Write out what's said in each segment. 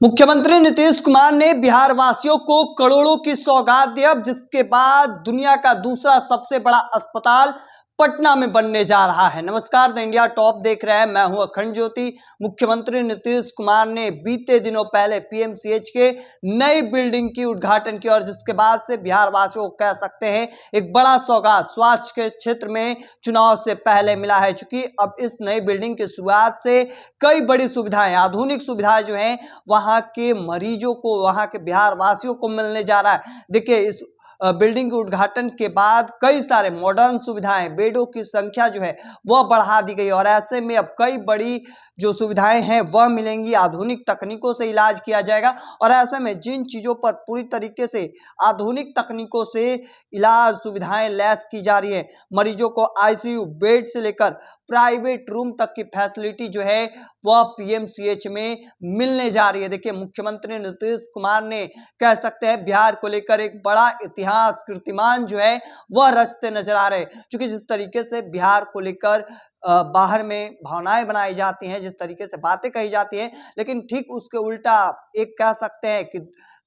मुख्यमंत्री नीतीश कुमार ने बिहार वासियों को करोड़ों की सौगात दी। अब जिसके बाद दुनिया का दूसरा सबसे बड़ा अस्पताल पटना में बनने जा रहा है। नमस्कार, द इंडिया टॉप देख रहे हैं, मैं हूं अखंड ज्योति। मुख्यमंत्री नीतीश कुमार ने बीते दिनों पहले पीएमसीएच के नई बिल्डिंग की उद्घाटन किया और जिसके बाद से बिहार वासियों को कह सकते हैं एक बड़ा सौगात स्वास्थ्य के क्षेत्र में चुनाव से पहले मिला है। चूंकि अब इस नई बिल्डिंग की शुरुआत से कई बड़ी सुविधाएं, आधुनिक सुविधाएं जो हैं वहां के मरीजों को, वहां के बिहार वासियों को मिलने जा रहा है। देखिए, इस बिल्डिंग के उद्घाटन के बाद कई सारे मॉडर्न सुविधाएं, बेडों की संख्या जो है वह बढ़ा दी गई और ऐसे में अब कई बड़ी जो सुविधाएं हैं वह मिलेंगी। आधुनिक तकनीकों से इलाज किया जाएगा और ऐसे में जिन चीज़ों पर पूरी तरीके से आधुनिक तकनीकों से इलाज सुविधाएं लैस की जा रही है, मरीजों को आईसीयू बेड से लेकर प्राइवेट रूम तक की फैसिलिटी जो है वह पीएमसीएच में मिलने जा रही है। देखिए, मुख्यमंत्री नीतीश कुमार ने कह सकते हैं बिहार को लेकर एक बड़ा इतिहास कीर्तिमान जो है वह रचते नजर आ रहे हैं। क्योंकि जिस तरीके से बिहार को लेकर बाहर में भावनाएं बनाई जाती हैं, जिस तरीके से बातें कही जाती हैं, लेकिन ठीक उसके उल्टा एक कह सकते हैं कि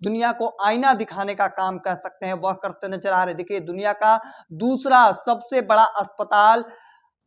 दुनिया को आईना दिखाने का काम कह सकते हैं वह करते नजर आ रहे। देखिए, दुनिया का दूसरा सबसे बड़ा अस्पताल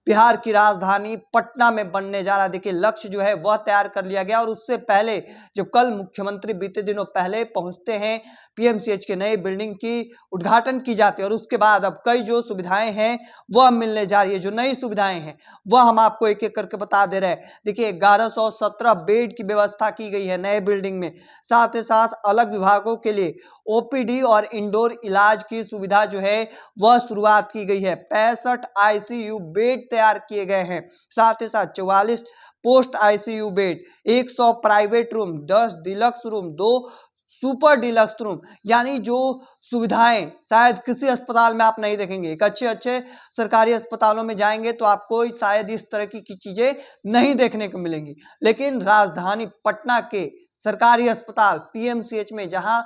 बिहार की राजधानी पटना में बनने जा रहा है। देखिए, लक्ष्य जो है वह तैयार कर लिया गया और उससे पहले जब कल मुख्यमंत्री बीते दिनों पहले पहुंचते हैं, पीएमसीएच के नई बिल्डिंग की उद्घाटन की जाती है और उसके बाद अब कई जो सुविधाएं हैं वह मिलने जा रही है। जो नई सुविधाएं हैं वह हम आपको एक एक करके बता दे रहे हैं। देखिए, 1117 बेड की व्यवस्था की गई है नए बिल्डिंग में। साथ ही साथ अलग विभागों के लिए ओपीडी और इंडोर इलाज की सुविधा जो है वह शुरुआत की गई है। 65 आईसीयू बेड तैयार किए गए हैं। साथ ही साथ 44 post ICU bed, 100 private room, 10 deluxe room, 2 super deluxe room, यानी जो सुविधाएं शायद किसी अस्पताल में आप नहीं देखेंगे। एक अच्छे सरकारी अस्पतालों में जाएंगे तो आपको शायद इस तरह की चीजें नहीं देखने को मिलेंगी, लेकिन राजधानी पटना के सरकारी अस्पताल पीएमसीएच में जहां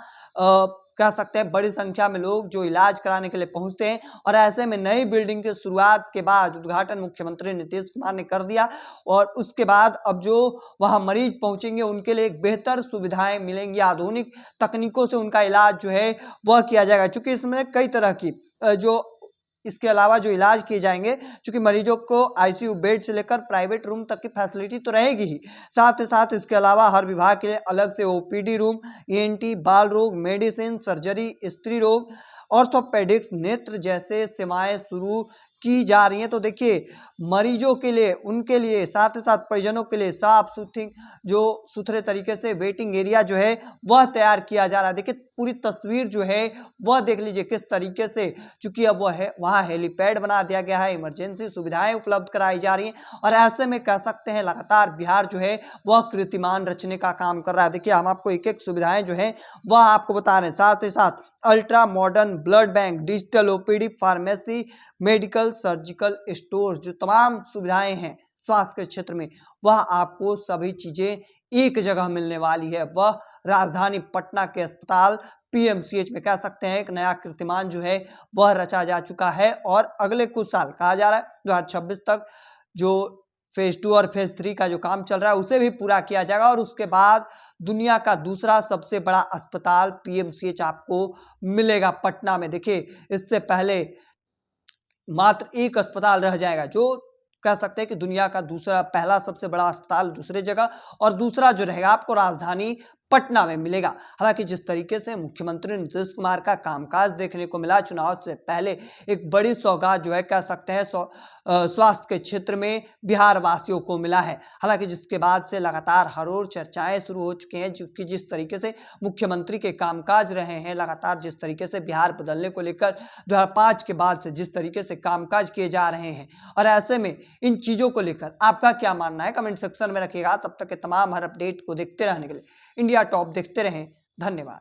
कह सकते हैं बड़ी संख्या में लोग जो इलाज कराने के लिए पहुंचते हैं और ऐसे में नई बिल्डिंग की शुरुआत के बाद उद्घाटन मुख्यमंत्री नीतीश कुमार ने कर दिया और उसके बाद अब जो वहां मरीज पहुंचेंगे उनके लिए एक बेहतर सुविधाएं मिलेंगी। आधुनिक तकनीकों से उनका इलाज जो है वह किया जाएगा। चूंकि इसमें कई तरह की जो इसके अलावा जो इलाज किए जाएंगे, क्योंकि मरीजों को आईसीयू बेड से लेकर प्राइवेट रूम तक की फैसिलिटी तो रहेगी ही, साथ ही साथ इसके अलावा हर विभाग के लिए अलग से ओपीडी रूम, ईएनटी, बाल रोग, मेडिसिन, सर्जरी, स्त्री रोग, ऑर्थोपेडिक्स, नेत्र जैसे सेवाएं शुरू की जा रही हैं। तो देखिए, मरीजों के लिए, उनके लिए, साथ ही साथ परिजनों के लिए साफ सुथरे तरीके से वेटिंग एरिया जो है वह तैयार किया जा रहा है। देखिए, पूरी तस्वीर जो है वह देख लीजिए किस तरीके से, चूंकि अब वह है वहाँ हेलीपैड बना दिया गया है, इमरजेंसी सुविधाएं उपलब्ध कराई जा रही हैं और ऐसे में कह सकते हैं लगातार बिहार जो है वह कीर्तिमान रचने का काम कर रहा है। देखिए, हम आपको एक एक सुविधाएं जो है वह आपको बता रहे हैं। साथ ही साथ ultra modern blood bank, digital OPD, pharmacy, medical, surgical store, जो तमाम सुविधाएं हैं स्वास्थ्य के क्षेत्र में वह आपको सभी चीजें एक जगह मिलने वाली है। वह राजधानी पटना के अस्पताल पीएमसीएच में कह सकते हैं एक नया कीर्तिमान जो है वह रचा जा चुका है और अगले कुछ साल कहा जा रहा है 2026 तक जो फेज 2 और फेज 3 का जो काम चल रहा है उसे भी पूरा किया जाएगा और उसके बाद दुनिया का दूसरा सबसे बड़ा अस्पताल पीएमसीएच आपको मिलेगा पटना में। देखिए, इससे पहले मात्र एक अस्पताल रह जाएगा जो कह सकते हैं कि दुनिया का पहला सबसे बड़ा अस्पताल दूसरे जगह और दूसरा जो रहेगा आपको राजधानी पटना में मिलेगा। हालांकि जिस तरीके से मुख्यमंत्री नीतीश कुमार का कामकाज देखने को मिला चुनाव से पहले, एक बड़ी सौगात जो है कह सकते हैं स्वास्थ्य के क्षेत्र में बिहार वासियों को मिला है। हालांकि जिसके बाद से लगातार हर ओर चर्चाएं शुरू हो चुकी हैं, क्योंकि जिस तरीके से मुख्यमंत्री के कामकाज रहे हैं, लगातार जिस तरीके से बिहार बदलने को लेकर 2005 के बाद से जिस तरीके से कामकाज किए जा रहे हैं और ऐसे में इन चीजों को लेकर आपका क्या मानना है कमेंट सेक्शन में रखिएगा। तब तक के तमाम हर अपडेट को देखते रहने के लिए इंडिया टॉप देखते रहें। धन्यवाद।